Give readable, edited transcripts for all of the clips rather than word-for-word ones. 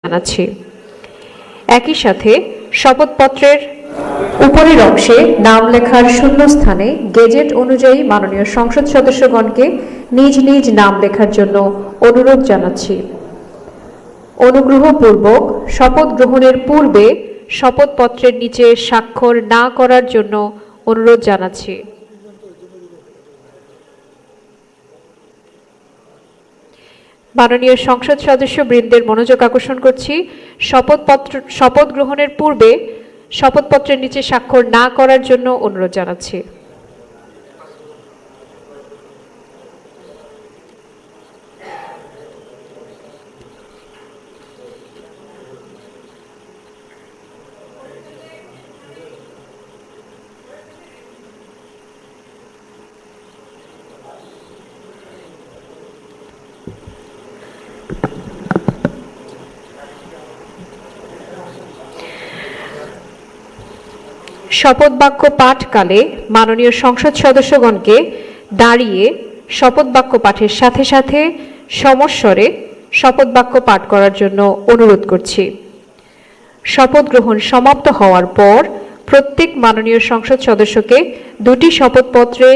জানাচ্ছি। একই সাথে শপথপত্রের উপরের অংশে নাম লেখার শূন্যস্থানে গেজেট অনুযায়ী মাননীয় সংসদ সদস্যগণকে নিজ নিজ নাম লেখার জন্য অনুরোধ জানাচ্ছি। অনুগ্রহপূর্বক শপথ গ্রহণের পূর্বে শপথপত্রের নিচে স্বাক্ষর না করার জন্য অনুরোধ জানাচ্ছি। মাননীয় সংসদ সদস্যবৃন্দের মনোযোগ আকর্ষণ করছি, শপথ গ্রহণের পূর্বে শপথপত্রের নিচে স্বাক্ষর না করার জন্য অনুরোধ জানাচ্ছি। শপথ বাক্য পাঠকালে মাননীয় সংসদ সদস্যগণকে দাঁড়িয়ে শপথ বাক্য পাঠের সাথে সাথে সমস্বরে শপথ বাক্য পাঠ করার জন্য অনুরোধ করছি। শপথ গ্রহণ সমাপ্ত হওয়ার পর প্রত্যেক মাননীয় সংসদ সদস্যকে দুটি শপথপত্রে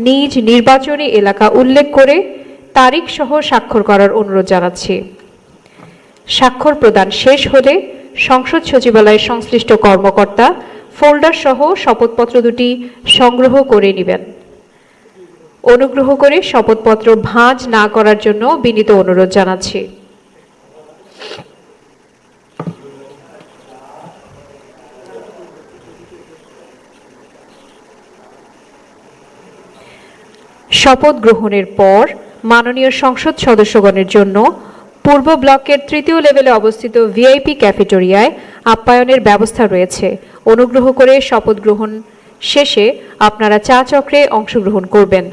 নিজ নির্বাচনী এলাকা উল্লেখ করে তারিখ সহ স্বাক্ষর করার অনুরোধ জানাচ্ছি। স্বাক্ষর প্রদান শেষ হলে সংসদ সচিবালয়ের সংশ্লিষ্ট কর্মকর্তা ফোল্ডার সহ শপথপত্র দুটি সংগ্রহ করে নেবেন। অনুগ্রহ করে শপথপত্র ভাঁজ না করার জন্য বিনীত অনুরোধ জানাচ্ছি। শপথ গ্রহণের পর মাননীয় সংসদ সদস্যগণের জন্য পূর্ব ব্লকের তৃতীয় লেভেলে অবস্থিত ভিআইপি ক্যাফেটেরিয়ায় আপ্যায়নের ব্যবস্থা রয়েছে। অনুগ্রহ করে শপথ গ্রহণ শেষে আপনারা চা চক্রে অংশগ্রহণ করবেন।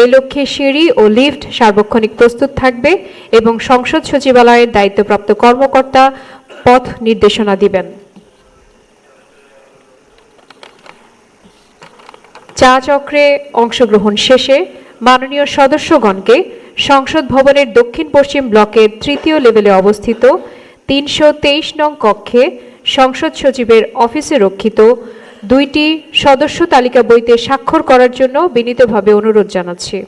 এই লক্ষ্যে সিঁড়ি ও লিফট সার্বক্ষণিক প্রস্তুত থাকবে এবং সংসদ সচিবালয়ের দায়িত্বপ্রাপ্ত কর্মকর্তা পথ নির্দেশনা দিবেন। চা চক্রে অংশগ্রহণ শেষে মাননীয় সদস্যগণকে সংসদ ভবনের দক্ষিণ পশ্চিম ব্লকের তৃতীয় লেভেলে অবস্থিত ৩২৩ নং কক্ষে সংসদ সচিবের অফিসে রক্ষিত দুইটি সদস্য তালিকা বইতে স্বাক্ষর করার জন্য বিনীতভাবে অনুরোধ জানাচ্ছি।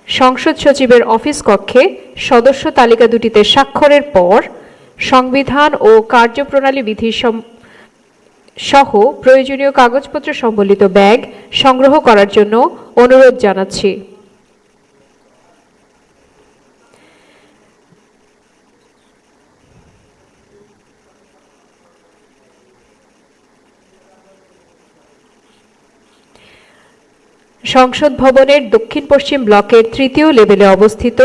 সংসদ সচিবের অফিস কক্ষে সদস্য তালিকা দুটিতে স্বাক্ষরের পর সংবিধান ও কার্যপ্রণালী বিধি সহ প্রয়োজনীয় কাগজপত্র সম্বলিত ব্যাগ সংগ্রহ করার জন্য অনুরোধ জানাচ্ছি। সংসদ ভবনের দক্ষিণ পশ্চিম ব্লকের তৃতীয় লেভেলে অবস্থিত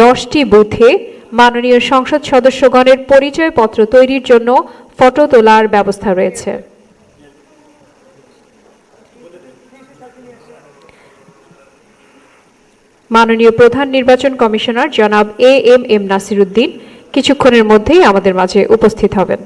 10টি বুথে মাননীয় সংসদ সদস্যগণের পরিচয়পত্র তৈরির জন্য ফটো তোলার ব্যবস্থা রয়েছে। মাননীয় প্রধান নির্বাচন কমিশনার জনাব এএম নাসির উদ্দিন কিছুক্ষণের মধ্যেই আমাদের মাঝে উপস্থিত হবেন।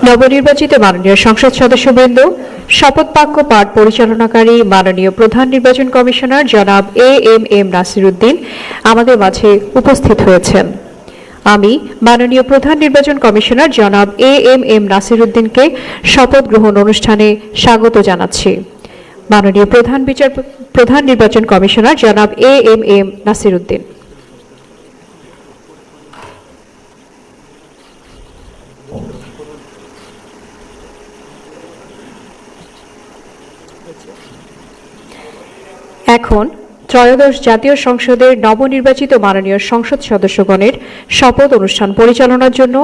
নবনির্বাচিত মাননীয় সংসদ সদস্যবৃন্দ, শপথ বাক্য পাঠ পরিচালনাকারী মাননীয় প্রধান নির্বাচন কমিশনার জনাব এম নাসির উদ্দিন আমাদের মাঝে উপস্থিত হয়েছেন। আমি মাননীয় প্রধান নির্বাচন কমিশনার জনাব এম নাসির উদ্দিনকে শপথ গ্রহণ অনুষ্ঠানে স্বাগত জানাচ্ছি। মাননীয় প্রধান নির্বাচন কমিশনার জনাব এম নাসির উদ্দিন। এখন ত্রয়োদশ জাতীয় সংসদের নবনির্বাচিত মাননীয় সংসদ সদস্যগণের শপথ অনুষ্ঠান পরিচালনার জন্য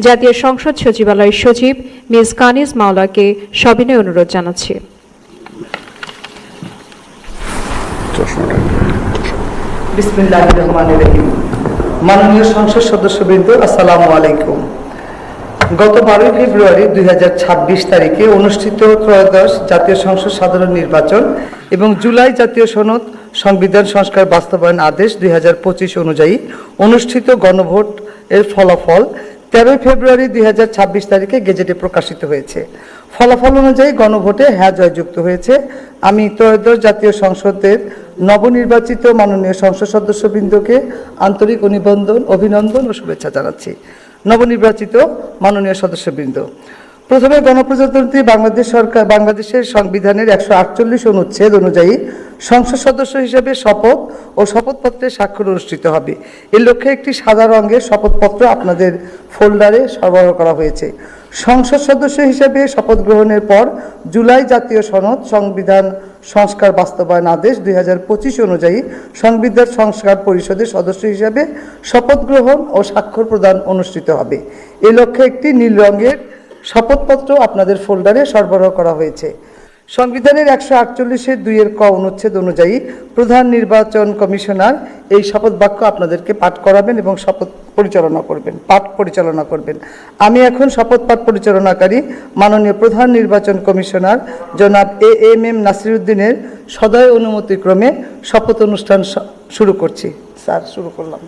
জাতীয় সংসদ সচিবালয়ের সচিব মিস কানিজ মাওলাকে সবিনয় অনুরোধ জানাচ্ছি। বিসমিল্লাহির রহমানির রহিম। মাননীয় সংসদ সদস্যবৃন্দ, আসসালামু আলাইকুম। গত 12 ফেব্রুয়ারি 2026 তারিখে অনুষ্ঠিত ত্রয়োদশ জাতীয় সংসদ সাধারণ নির্বাচন এবং জুলাই জাতীয় সনদ সংবিধান সংস্কার বাস্তবায়ন আদেশ 2025 অনুযায়ী অনুষ্ঠিত গণভোট এর ফলাফল 13 ফেব্রুয়ারি 2026 তারিখে গেজেটে প্রকাশিত হয়েছে। ফলাফল অনুযায়ী গণভোটে হ্যাঁ জয়যুক্ত হয়েছে। আমি ত্রয়োদশ জাতীয় সংসদের নবনির্বাচিত মাননীয় সংসদ সদস্যবৃন্দকে আন্তরিক অভিনন্দন ও শুভেচ্ছা জানাচ্ছি। নবনির্বাচিত মাননীয় সদস্যবৃন্দ, প্রথমে গণপ্রজাতন্ত্রী বাংলাদেশের সংবিধানের 148 অনুচ্ছেদ অনুযায়ী সংসদ সদস্য হিসেবে শপথ ও শপথপত্রে স্বাক্ষর অনুষ্ঠিত হবে। এর লক্ষ্যে একটি সাদা রঙের শপথপত্র আপনাদের ফোল্ডারে সরবরাহ করা হয়েছে। সংসদ সদস্য হিসেবে শপথ গ্রহণের পর জুলাই জাতীয় সনদ সংবিধান সংস্কার বাস্তবায়ন আদেশ 2025 অনুযায়ী সংবিধান সংস্কার পরিষদের সদস্য হিসেবে শপথ গ্রহণ ও স্বাক্ষর প্রদান অনুষ্ঠিত হবে। এ লক্ষ্যে একটি নীল রঙের শপথপত্র আপনাদের ফোল্ডারে সরবরাহ করা হয়েছে। সংবিধানের 148-এর 2-এর ক অনুচ্ছেদ অনুযায়ী প্রধান নির্বাচন কমিশনার এই শপথ বাক্য আপনাদেরকে পাঠ করাবেন এবং পাঠ পরিচালনা করবেন। আমি এখন শপথ পাঠ পরিচালনাকারী মাননীয় প্রধান নির্বাচন কমিশনার জনাব AMM নাসিরউদ্দিনের সদয় অনুমতিক্রমে শপথ অনুষ্ঠান শুরু করছি। স্যার, শুরু করলাম।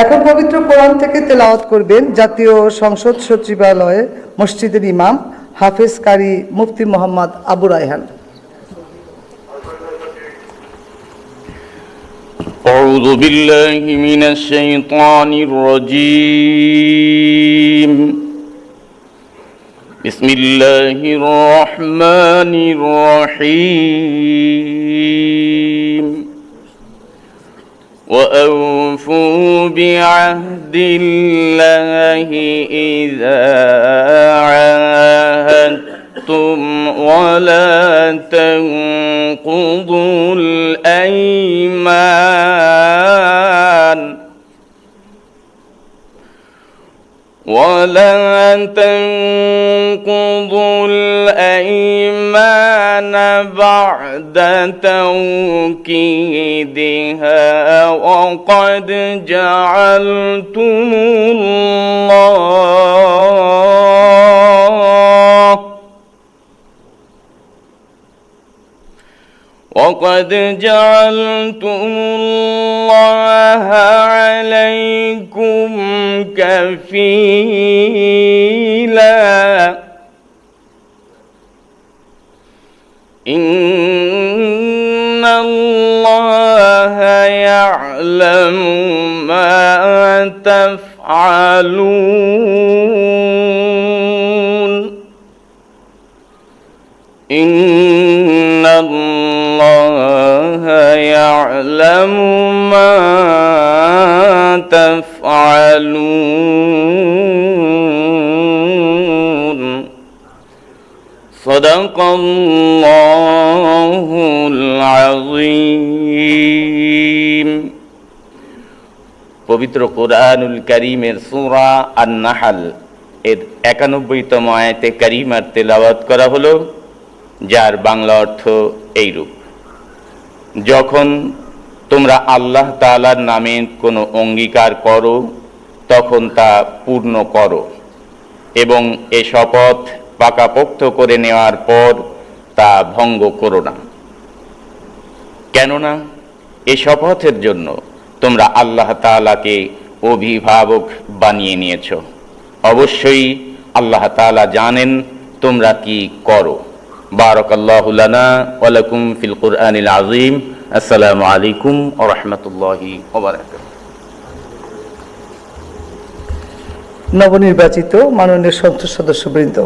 এখন পবিত্র কোরআন থেকে তেলাওয়াত করবেন জাতীয় সংসদ সচিবালয়ে মসজিদের ইমাম হাফেজ কারি মুফতি মোহাম্মদ আবু রায়হান। أعوذ بالله من الشيطان الرجيم. بسم الله الرحمن الرحيم. وأوفوا بعهد الله إذا عاهدتم ولا تنقضوا الأيمان بعد توكيدها وقد جعلتم الله عليكم كفيلا إن الله يعلم ما تفعلون إن الله يعلم ما تفعلون صدق الله العظيم পবিত্র কোরআনুল কারীমের সূরা আন-নাহল এর 91তম আয়াতে কারীমার তেলাওয়াত করা হলো, যার বাংলা অর্থ এইরূপ: যখন তোমরা আল্লাহ তাআলার নামে কোনো অঙ্গীকার করো তখন তা পূর্ণ করো এবং এ শপথ পাকাপোক্ত করে নেওয়ার পর তা ভঙ্গ করো না। কেননা এ শপথের জন্য তোমরা আল্লাহ তাআলাকে অভিভাবক বানিয়ে নিয়েছ। অবশ্যই আল্লাহ তাআলা জানেন তোমরা কি করো। বারাকাল্লাহু লানা ওয়া লাকুম ফিল কুরআনিল আযীম। আসসালামু আলাইকুম ওয়া রাহমাতুল্লাহি ওয়া বারাকাতুহু। নবনির্বাচিত মাননীয় সংসদ সদস্যবৃন্দ,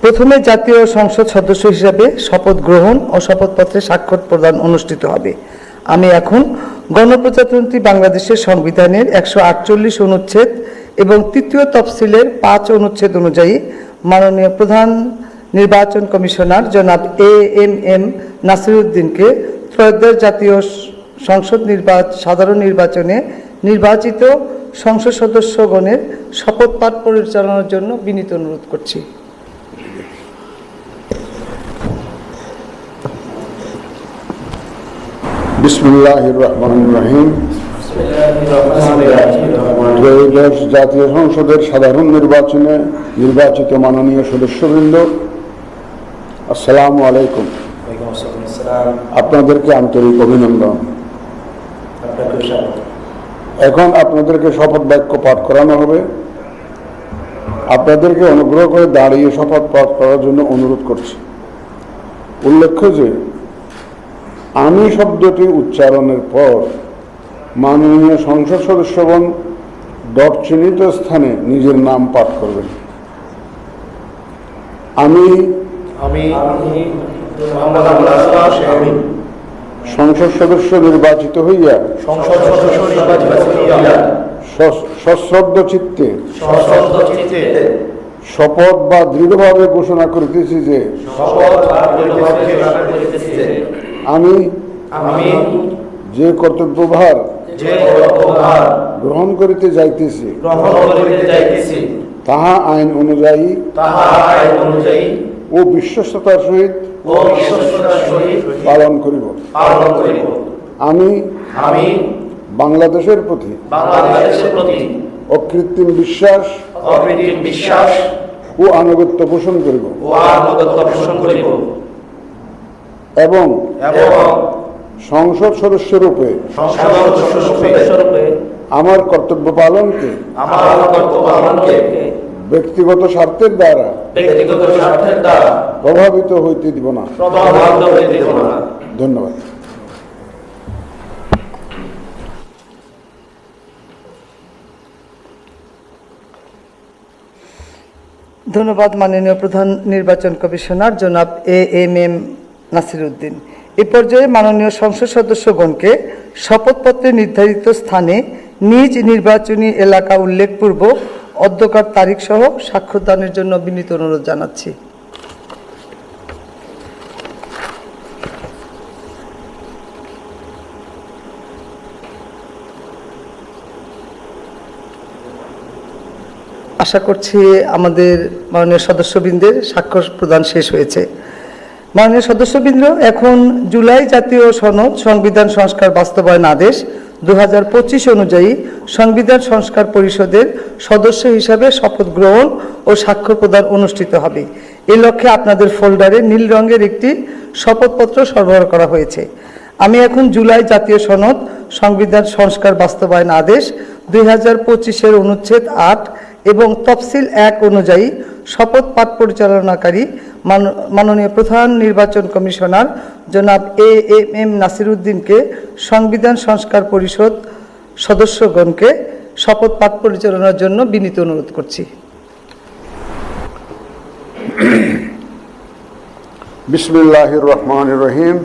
প্রথমে জাতীয় সংসদ সদস্য হিসাবে শপথ গ্রহণ ও শপথপত্রে স্বাক্ষর প্রদান অনুষ্ঠিত হবে। আমি এখন গণপ্রজাতন্ত্রী বাংলাদেশের সংবিধানের 148 অনুচ্ছেদ এবং তৃতীয় তফসিলের 5 অনুচ্ছেদ অনুযায়ী মাননীয় প্রধান নির্বাচন কমিশনার জনাব AMM নাসিরউদ্দিনকে ত্রয়োদশ জাতীয় সংসদ সাধারণ নির্বাচনে নির্বাচিত সংসদ সদস্যগণের শপথ পাঠ পরিচালনার জন্য বিনীত অনুরোধ করছি। বিসমিল্লাহির রহমানির রহিম। ত্রয়োদশ জাতীয় সংসদের সাধারণ নির্বাচনে নির্বাচিত মাননীয় সদস্যবৃন্দ, আসসালামু আলাইকুম। আপনাদেরকে আন্তরিক অভিনন্দন। এখন আপনাদেরকে শপথ বাক্য পাঠ করানো হবে। আপনাদেরকে অনুগ্রহ করে দাঁড়িয়ে শপথ পাঠ করার জন্য অনুরোধ করছি। উল্লেখ্য যে আমি শব্দটি উচ্চারণের পর মাননীয় সংসদ সদস্যগণ ডট চিহ্নিত স্থানে নিজের নাম পাঠ করবেন। আমি সংসদ সদস্য নির্বাচিত হইয়া সশ্রদ্ধ চিত্তে শপথ বা দৃঢ়ভাবে ঘোষণা করিতেছি যে আমি যে কর্তব্যভার গ্রহণ করিতে যাইতেছি তাহা আইন অনুযায়ী ও বিশ্বস্ততার সহিত পালন করিব। আমি বাংলাদেশের প্রতি অকৃত্রিম বিশ্বাস ও আনুগত্য পোষণ করিব এবং সংসদ সদস্য রূপে আমার কর্তব্য পালনকে ব্যক্তিগত স্বার্থের দ্বারা প্রভাবিত হইতে দিব না। ধন্যবাদ। ধন্যবাদ মাননীয় প্রধান নির্বাচন কমিশনার জনাব এএমএম নাসির উদ্দিন। এ পর্যায়ে মাননীয় সংসদ সদস্যগণকে শপথপত্রে নির্ধারিত স্থানে নিজ নির্বাচনী এলাকা উল্লেখপূর্বক অধ্যকার তারিখ সহ স্বাক্ষরদানের জন্য বিনীত অনুরোধ জানাচ্ছি। আশা করছি আমাদের মাননীয় সদস্যবৃন্দের স্বাক্ষর প্রদান শেষ হয়েছে। মাননীয় সদস্যবৃন্দ, এখন জুলাই জাতীয় সনদ সংবিধান সংস্কার বাস্তবায়ন আদেশ 2025 অনুযায়ী সংবিধান সংস্কার পরিষদের সদস্য হিসাবে শপথ গ্রহণ ও স্বাক্ষর প্রদান অনুষ্ঠিত হবে। এই লক্ষ্যে আপনাদের ফোল্ডারে নীল রঙের একটি শপথপত্র সরবরাহ করা হয়েছে। আমি এখন জুলাই জাতীয় সনদ সংবিধান সংস্কার বাস্তবায়ন আদেশ 2025-এর অনুচ্ছেদ 8 এবং তফসিল 1 অনুযায়ী শপথ পাঠ পরিচালনাকারী মাননীয় প্রধান নির্বাচন কমিশনার জনাব এএমএম নাসির উদ্দিনকে সংবিধান সংস্কার পরিষদ সদস্যগণকে শপথ পাঠ পরিচালনার জন্য বিনীত অনুরোধ করছি। বিসমিল্লাহির রহমানির রহিম।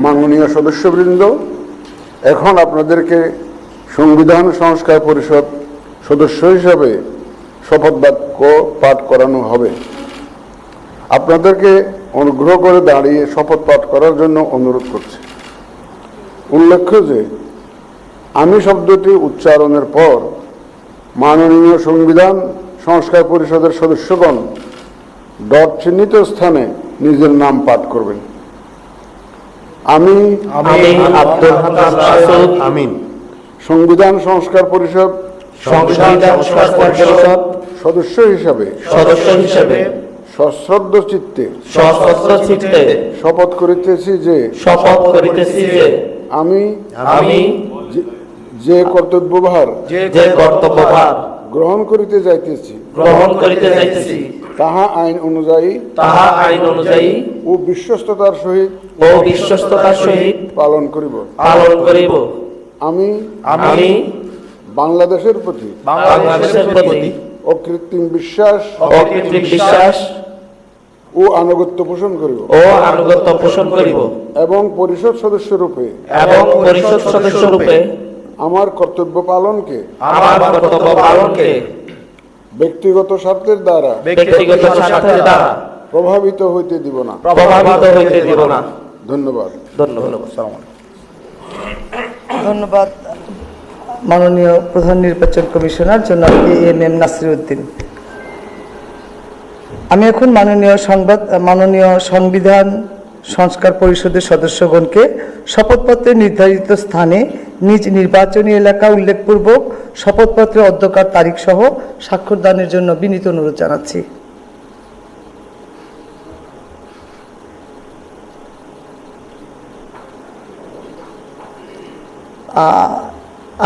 মাননীয় সদস্যবৃন্দ, এখন আপনাদেরকে সংবিধান সংস্কার পরিষদ সদস্য হিসাবে শপথ বাক্য পাঠ করানো হবে। আপনাদেরকে অনুগ্রহ করে দাঁড়িয়ে শপথ পাঠ করার জন্য অনুরোধ করছি। উল্লেখ্য যে আমি শব্দটি উচ্চারণের পর মাননীয় সংবিধান সংস্কার পরিষদের সদস্যগণ ডট চিহ্নিত স্থানে নিজের নাম পাঠ করবেন। আমি আব্দুল হান্নান মাসুদ আমিন সংবিধান সংস্কার পরিষদ সদস্য হিসাবে সশ্রদ্ধ চিত্তে শপথ করিতেছি যে আমি যে কর্তব্যভার গ্রহণ করিতে যাইতেছি তাহা আইন অনুযায়ী ও বিশ্বস্ততার সহিত পালন করিব। আমি বাংলাদেশের প্রতি অকৃত্রিম বিশ্বাস ও আনুগত্য পোষণ করিব এবং পরিষদ সদস্য রূপে আমার কর্তব্য পালনকে ব্যক্তিগত স্বার্থের দ্বারা প্রভাবিত হইতে দিব না। ধন্যবাদ। ধন্যবাদ মাননীয় প্রধান নির্বাচন কমিশনার জনাব এএমএম নাসির উদ্দিন। আমি এখন মাননীয় সংবিধান সংস্কার পরিষদের সদস্যগণকে শপথপত্রে নির্ধারিত স্থানে নিজ নির্বাচনী এলাকা উল্লেখপূর্বক শপথপত্রে অধ্যকার তারিখ সহ স্বাক্ষর দানের জন্য বিনীত অনুরোধ জানাচ্ছি।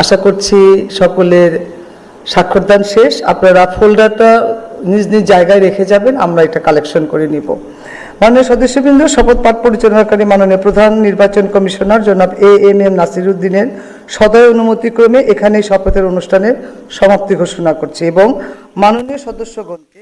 আশা করছি সকলের স্বাক্ষরদান শেষ। আপনারা ফোল্ডারটা নিজ নিজ জায়গায় রেখে যাবেন, আমরা এটা কালেকশন করে নিব। মাননীয় সদস্যবৃন্দ, শপথ পাঠ পরিচালনাকারী মাননীয় প্রধান নির্বাচন কমিশনার জনাব এএমএম নাসিরউদ্দিনের সদয় অনুমতিক্রমে এখানে শপথের অনুষ্ঠানের সমাপ্তি ঘোষণা করছি এবং মাননীয় সদস্যগণকে